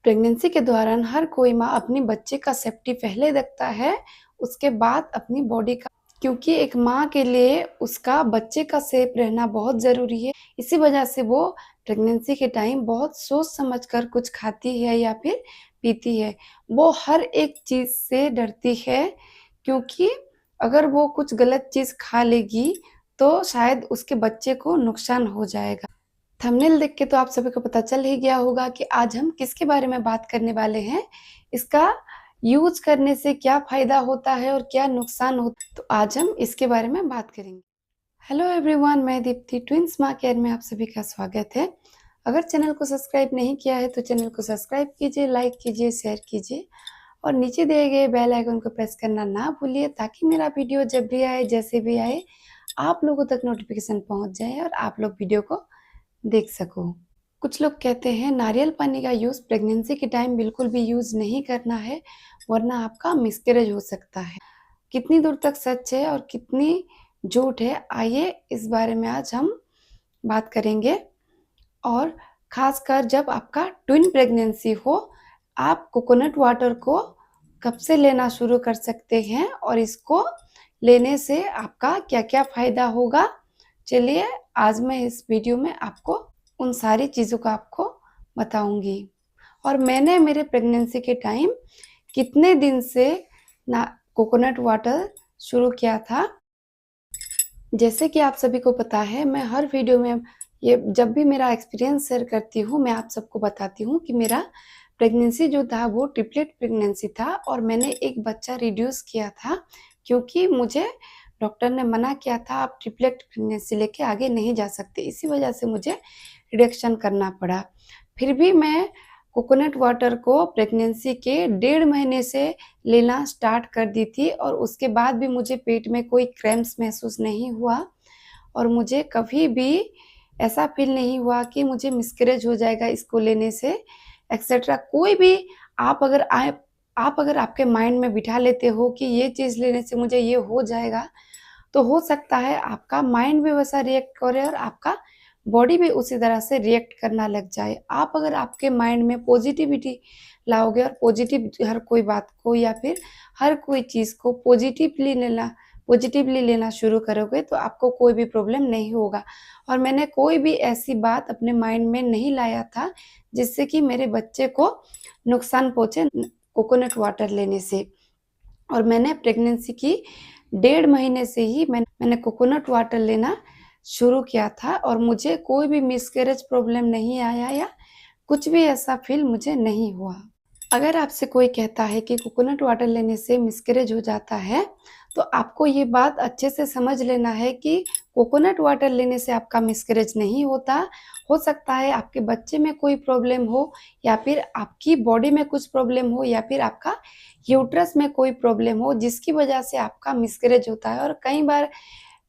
Pregnancy के दौरान हर कोई माँ अपनी बच्चे का सेफ्टी पहले देखता है, उसके बाद अपनी बॉडी का। क्योंकि एक माँ के लिए उसका बच्चे का सेफ रहना बहुत ज़रूरी है। इसी वजह से वो प्रेगनेंसी के टाइम बहुत सोच समझ कर कुछ खाती है या फिर पीती है। वो हर एक चीज़ से डरती है, क्योंकि अगर वो कुछ गलत चीज़ खा लेगी तो शायद उसके बच्चे को नुकसान हो जाएगा। थंबनेल देख के तो आप सभी को पता चल ही गया होगा कि आज हम किसके बारे में बात करने वाले हैं। इसका यूज़ करने से क्या फ़ायदा होता है और क्या नुकसान होता है, तो आज हम इसके बारे में बात करेंगे। हेलो एवरीवन, मैं दीप्ति ट्विंस माँ केयर में आप सभी का स्वागत है। अगर चैनल को सब्सक्राइब नहीं किया है तो चैनल को सब्सक्राइब कीजिए, लाइक कीजिए, शेयर कीजिए और नीचे दिए गए बेल आइकन को प्रेस करना ना भूलिए, ताकि मेरा वीडियो जब भी आए, जैसे भी आए, आप लोगों तक नोटिफिकेशन पहुँच जाए और आप लोग वीडियो को देख सको। कुछ लोग कहते हैं नारियल पानी का यूज़ प्रेगनेंसी के टाइम बिल्कुल भी यूज़ नहीं करना है, वरना आपका मिसकैरेज हो सकता है। कितनी दूर तक सच है और कितनी झूठ है, आइए इस बारे में आज हम बात करेंगे। और ख़ासकर जब आपका ट्विन प्रेगनेंसी हो, आप कोकोनट वाटर को कब से लेना शुरू कर सकते हैं और इसको लेने से आपका क्या-क्या फ़ायदा होगा। चलिए आज मैं इस वीडियो में आपको उन सारी चीज़ों का आपको बताऊँगी। और मैंने मेरे प्रेगनेंसी के टाइम कितने दिन से ना कोकोनट वाटर शुरू किया था। जैसे कि आप सभी को पता है, मैं हर वीडियो में ये जब भी मेरा एक्सपीरियंस शेयर करती हूँ, मैं आप सबको बताती हूँ कि मेरा प्रेगनेंसी जो था वो ट्रिपलेट प्रेगनेंसी था और मैंने एक बच्चा रिड्यूस किया था, क्योंकि मुझे डॉक्टर ने मना किया था आप ट्रिपलेट प्रेगनेंसी लेके आगे नहीं जा सकते। इसी वजह से मुझे रिडक्शन करना पड़ा। फिर भी मैं कोकोनट वाटर को प्रेगनेंसी के 1.5 महीने से लेना स्टार्ट कर दी थी और उसके बाद भी मुझे पेट में कोई क्रैम्प्स महसूस नहीं हुआ और मुझे कभी भी ऐसा फ़ील नहीं हुआ कि मुझे मिसकैरेज हो जाएगा इसको लेने से, एक्सेट्रा। कोई भी आप अगर आपके माइंड में बिठा लेते हो कि ये चीज़ लेने से मुझे ये हो जाएगा, तो हो सकता है आपका माइंड भी वैसा रिएक्ट करे और आपका बॉडी भी उसी तरह से रिएक्ट करना लग जाए। आप अगर आपके माइंड में पॉजिटिविटी लाओगे और हर कोई बात को या फिर हर कोई चीज़ को पॉजिटिवली लेना शुरू करोगे, तो आपको कोई भी प्रॉब्लम नहीं होगा। और मैंने कोई भी ऐसी बात अपने माइंड में नहीं लाया था जिससे कि मेरे बच्चे को नुकसान पहुँचे कोकोनट वाटर लेने से। और मैंने प्रेगनेंसी की 1.5 महीने से ही मैंने कोकोनट वाटर लेना शुरू किया था और मुझे कोई भी मिसकैरेज प्रॉब्लम नहीं आया या कुछ भी ऐसा फ़ील मुझे नहीं हुआ। अगर आपसे कोई कहता है कि कोकोनट वाटर लेने से मिसकैरेज हो जाता है, तो आपको ये बात अच्छे से समझ लेना है कि कोकोनट वाटर लेने से आपका मिसकैरेज नहीं होता। हो सकता है आपके बच्चे में कोई प्रॉब्लम हो या फिर आपकी बॉडी में कुछ प्रॉब्लम हो या फिर आपका यूट्रस में कोई प्रॉब्लम हो, जिसकी वजह से आपका मिसकैरेज होता है। और कई बार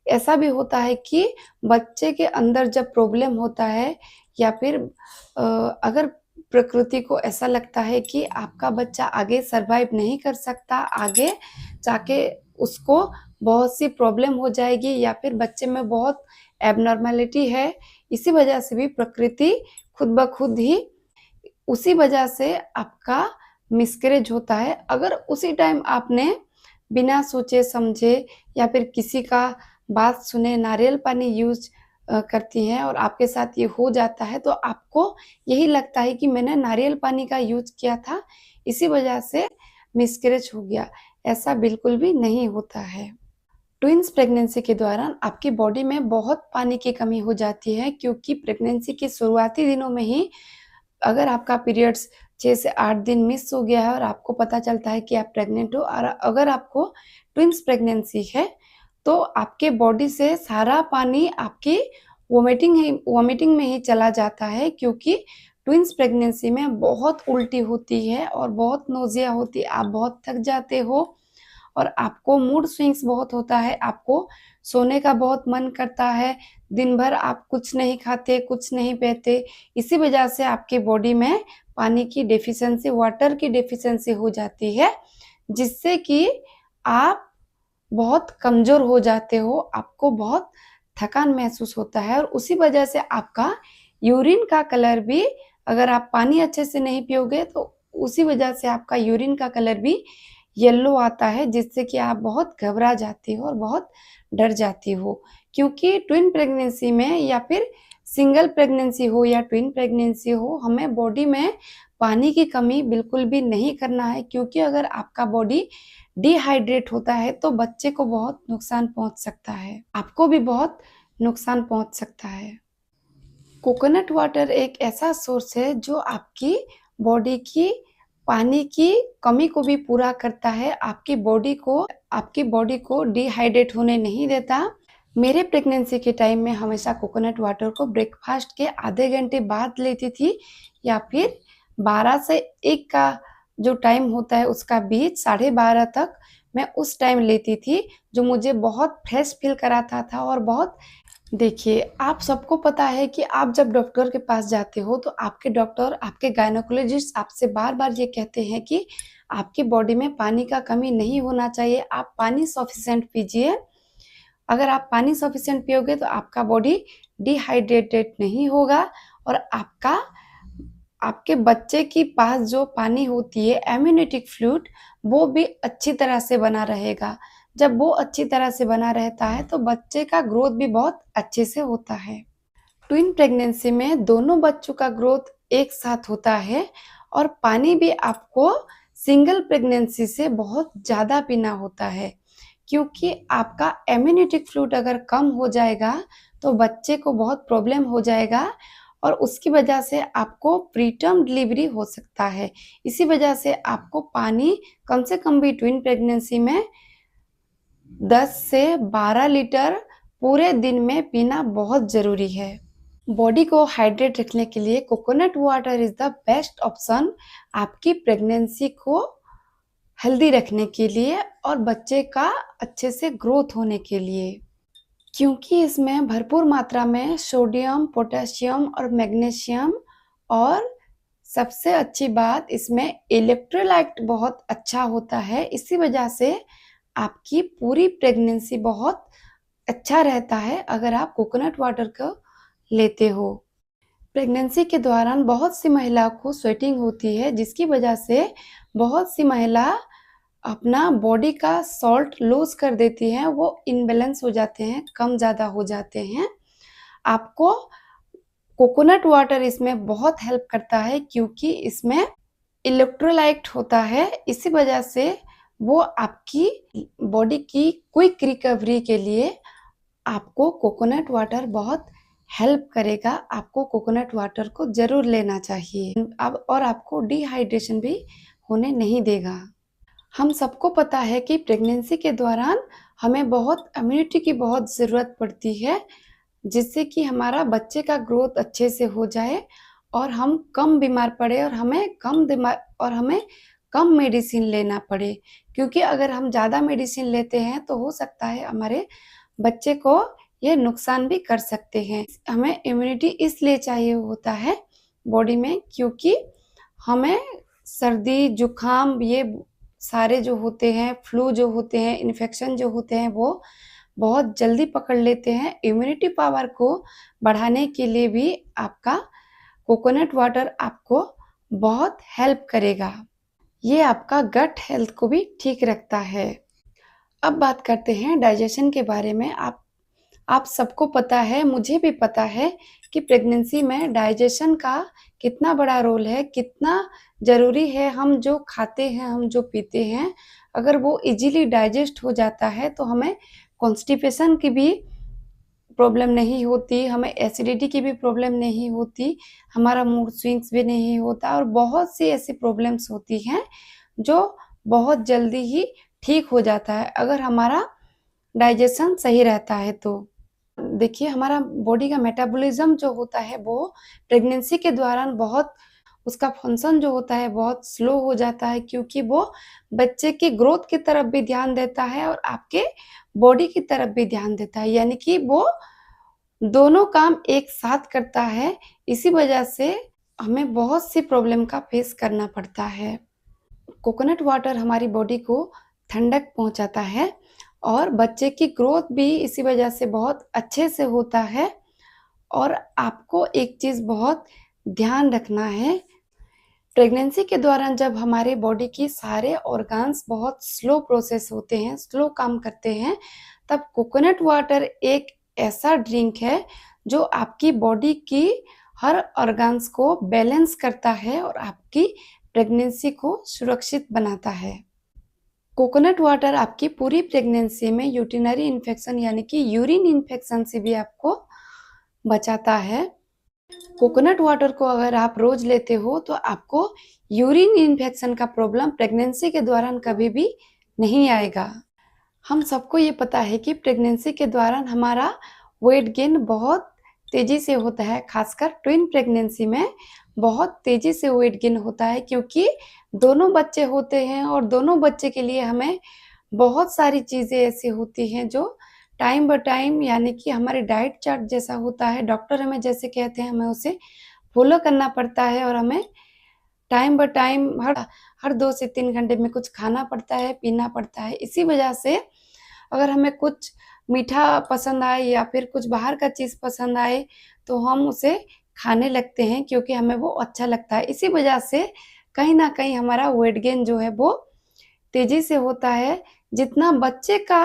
ऐसा भी होता है कि बच्चे के अंदर जब प्रॉब्लम होता है या फिर अगर प्रकृति को ऐसा लगता है कि आपका बच्चा आगे सर्वाइव नहीं कर सकता, आगे जाके उसको बहुत सी प्रॉब्लम हो जाएगी या फिर बच्चे में बहुत एबनॉर्मैलिटी है, इसी वजह से भी प्रकृति खुद ब खुद ही उसी वजह से आपका मिसकैरेज होता है। अगर उसी टाइम आपने बिना सोचे समझे या फिर किसी का बात सुने नारियल पानी यूज़ करती हैं और आपके साथ ये हो जाता है, तो आपको यही लगता है कि मैंने नारियल पानी का यूज़ किया था, इसी वजह से मिसकैरेज हो गया। ऐसा बिल्कुल भी नहीं होता है। ट्विन्स प्रेगनेंसी के दौरान आपकी बॉडी में बहुत पानी की कमी हो जाती है, क्योंकि प्रेगनेंसी के शुरुआती दिनों में ही अगर आपका पीरियड्स 6 से 8 दिन मिस हो गया है और आपको पता चलता है कि आप प्रेग्नेंट हो और अगर आपको ट्विन्स प्रेगनेंसी है, तो आपके बॉडी से सारा पानी आपकी वोमिटिंग में ही चला जाता है, क्योंकि ट्विन्स प्रेगनेंसी में बहुत उल्टी होती है और बहुत नोज़िया होती है। आप बहुत थक जाते हो और आपको मूड स्विंग्स बहुत होता है, आपको सोने का बहुत मन करता है, दिन भर आप कुछ नहीं खाते, कुछ नहीं पीते। इसी वजह से आपकी बॉडी में पानी की डेफ़िशिएंसी, वाटर की डेफ़िशिएंसी हो जाती है, जिससे कि आप बहुत कमज़ोर हो जाते हो, आपको बहुत थकान महसूस होता है और उसी वजह से आपका यूरिन का कलर भी अगर आप पानी अच्छे से नहीं पियोगे तो उसी वजह से आपका यूरिन का कलर भी येलो आता है, जिससे कि आप बहुत घबरा जाती हो और बहुत डर जाती हो। क्योंकि ट्विन प्रेगनेंसी में या फिर सिंगल प्रेगनेंसी हो या ट्विन प्रेगनेंसी हो, हमें बॉडी में पानी की कमी बिल्कुल भी नहीं करना है, क्योंकि अगर आपका बॉडी डिहाइड्रेट होता है तो बच्चे को बहुत नुकसान पहुंच सकता है, आपको भी बहुत नुकसान पहुंच सकता है। कोकोनट वाटर एक ऐसा सोर्स है जो आपकी बॉडी की पानी की कमी को भी पूरा करता है, आपकी बॉडी को डिहाइड्रेट होने नहीं देता। मेरे प्रेगनेंसी के टाइम में हमेशा कोकोनट वाटर को ब्रेकफास्ट के आधे घंटे बाद लेती थी, या फिर 12 से 1 का जो टाइम होता है उसका बीच 12:30 तक मैं उस टाइम लेती थी, जो मुझे बहुत फ्रेश फील कराता था। और बहुत देखिए, आप सबको पता है कि आप जब डॉक्टर के पास जाते हो तो आपके डॉक्टर, आपके गायनेकोलॉजिस्ट आपसे बार-बार ये कहते हैं कि आपकी बॉडी में पानी का कमी नहीं होना चाहिए, आप पानी सफिशिएंट पीजिए। अगर आप पानी सफिशिएंट पियोगे तो आपका बॉडी डिहाइड्रेटेड नहीं होगा और आपके बच्चे के पास जो पानी होती है एम्नियोटिक फ्लूइड, वो भी अच्छी तरह से बना रहेगा। जब वो अच्छी तरह से बना रहता है तो बच्चे का ग्रोथ भी बहुत अच्छे से होता है। ट्विन प्रेगनेंसी में दोनों बच्चों का ग्रोथ एक साथ होता है और पानी भी आपको सिंगल प्रेगनेंसी से बहुत ज़्यादा पीना होता है, क्योंकि आपका एम्नियोटिक फ्लूइड अगर कम हो जाएगा तो बच्चे को बहुत प्रॉब्लम हो जाएगा और उसकी वजह से आपको प्रीटर्म डिलीवरी हो सकता है। इसी वजह से आपको पानी कम से कम भी ट्विन प्रेगनेंसी में 10 से 12 लीटर पूरे दिन में पीना बहुत ज़रूरी है। बॉडी को हाइड्रेट रखने के लिए coconut water is the best option आपकी प्रेगनेंसी को हेल्दी रखने के लिए और बच्चे का अच्छे से ग्रोथ होने के लिए, क्योंकि इसमें भरपूर मात्रा में सोडियम, पोटेशियम और मैग्नीशियम, और सबसे अच्छी बात इसमें इलेक्ट्रोलाइट बहुत अच्छा होता है। इसी वजह से आपकी पूरी प्रेगनेंसी बहुत अच्छा रहता है अगर आप कोकोनट वाटर को लेते हो। प्रेगनेंसी के दौरान बहुत सी महिलाओं को स्वेटिंग होती है, जिसकी वजह से बहुत सी महिला अपना बॉडी का सॉल्ट लूज कर देती हैं, वो इम्बैलेंस हो जाते हैं, कम ज़्यादा हो जाते हैं। आपको कोकोनट वाटर इसमें बहुत हेल्प करता है, क्योंकि इसमें इलेक्ट्रोलाइट होता है। इसी वजह से वो आपकी बॉडी की क्विक रिकवरी के लिए आपको कोकोनट वाटर बहुत हेल्प करेगा। आपको कोकोनट वाटर को ज़रूर लेना चाहिए अब, और आपको डिहाइड्रेशन भी होने नहीं देगा। हम सबको पता है कि प्रेगनेंसी के दौरान हमें बहुत इम्यूनिटी की बहुत ज़रूरत पड़ती है, जिससे कि हमारा बच्चे का ग्रोथ अच्छे से हो जाए और हम कम बीमार पड़े और हमें कम मेडिसिन लेना पड़े। क्योंकि अगर हम ज़्यादा मेडिसिन लेते हैं तो हो सकता है हमारे बच्चे को ये नुकसान भी कर सकते हैं। हमें इम्यूनिटी इसलिए चाहिए होता है बॉडी में, क्योंकि हमें सर्दी, जुकाम, ये सारे जो होते हैं, फ्लू जो होते हैं, इन्फेक्शन जो होते हैं, वो बहुत जल्दी पकड़ लेते हैं। इम्यूनिटी पावर को बढ़ाने के लिए भी आपका कोकोनट वाटर आपको बहुत हेल्प करेगा। ये आपका गट हेल्थ को भी ठीक रखता है। अब बात करते हैं डाइजेशन के बारे में। आप सबको पता है, मुझे भी पता है कि प्रेगनेंसी में डाइजेशन का कितना बड़ा रोल है, कितना ज़रूरी है। हम जो खाते हैं, हम जो पीते हैं, अगर वो इजीली डाइजेस्ट हो जाता है तो हमें कॉन्स्टिपेशन की भी प्रॉब्लम नहीं होती, हमें एसिडिटी की भी प्रॉब्लम नहीं होती, हमारा मूड स्विंग्स भी नहीं होता और बहुत सी ऐसी प्रॉब्लम्स होती हैं जो बहुत जल्दी ही ठीक हो जाता है अगर हमारा डाइजेशन सही रहता है तो। देखिए, हमारा बॉडी का मेटाबॉलिज्म जो होता है वो प्रेगनेंसी के दौरान बहुत, उसका फंक्शन जो होता है बहुत स्लो हो जाता है, क्योंकि वो बच्चे की ग्रोथ की तरफ भी ध्यान देता है और आपके बॉडी की तरफ भी ध्यान देता है, यानी कि वो दोनों काम एक साथ करता है। इसी वजह से हमें बहुत सी प्रॉब्लम का फेस करना पड़ता है। कोकोनट वाटर हमारी बॉडी को ठंडक पहुंचाता है और बच्चे की ग्रोथ भी इसी वजह से बहुत अच्छे से होता है। और आपको एक चीज़ बहुत ध्यान रखना है। प्रेगनेंसी के दौरान जब हमारे बॉडी की सारे ऑर्गन्स बहुत स्लो प्रोसेस होते हैं, स्लो काम करते हैं, तब कोकोनट वाटर एक ऐसा ड्रिंक है जो आपकी बॉडी की हर ऑर्गन्स को बैलेंस करता है और आपकी प्रेगनेंसी को सुरक्षित बनाता है। कोकोनट वाटर आपकी पूरी प्रेगनेंसी में यूरिनरी इन्फेक्शन यानी कि यूरिन इन्फेक्शन से भी आपको बचाता है। कोकोनट वाटर को अगर आप रोज लेते हो तो आपको यूरिन इन्फेक्शन का प्रॉब्लम प्रेगनेंसी के दौरान कभी भी नहीं आएगा। हम सबको ये पता है कि प्रेगनेंसी के दौरान हमारा वेट गेन बहुत तेजी से होता है, खासकर ट्विन प्रेगनेंसी में बहुत तेजी से वेट गेन होता है, क्योंकि दोनों बच्चे होते हैं और दोनों बच्चे के लिए हमें बहुत सारी चीज़ें ऐसी होती हैं जो टाइम बाय टाइम यानी कि हमारे डाइट चार्ट जैसा होता है, डॉक्टर हमें जैसे कहते हैं हमें उसे फॉलो करना पड़ता है और हमें टाइम बाय टाइम हर 2 से 3 घंटे में कुछ खाना पड़ता है, पीना पड़ता है। इसी वजह से अगर हमें कुछ मीठा पसंद आए या फिर कुछ बाहर का चीज़ पसंद आए तो हम उसे खाने लगते हैं, क्योंकि हमें वो अच्छा लगता है। इसी वजह से कहीं न कहीं हमारा वेट गेन जो है वो तेज़ी से होता है। जितना बच्चे का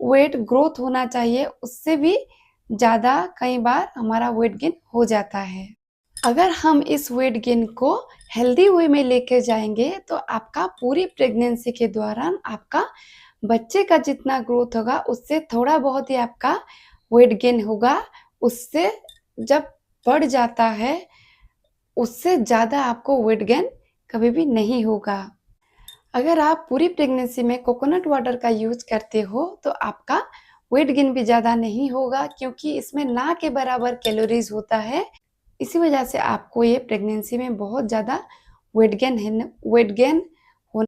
वेट ग्रोथ होना चाहिए उससे भी ज़्यादा कई बार हमारा वेट गेन हो जाता है। अगर हम इस वेट गेन को हेल्दी वे में लेके जाएँगे तो आपका पूरी प्रेगनेंसी के दौरान आपका बच्चे का जितना ग्रोथ होगा उससे थोड़ा बहुत ही आपका वेट गेन होगा। उससे जब बढ़ जाता है उससे ज़्यादा आपको वेट गेन कभी भी नहीं होगा। अगर आप पूरी प्रेगनेंसी में कोकोनट वाटर का यूज़ करते हो तो आपका वेट गेन भी ज़्यादा नहीं होगा, क्योंकि इसमें ना के बराबर कैलोरीज़ होता है। इसी वजह से आपको ये प्रेगनेंसी में बहुत ज़्यादा वेट गेन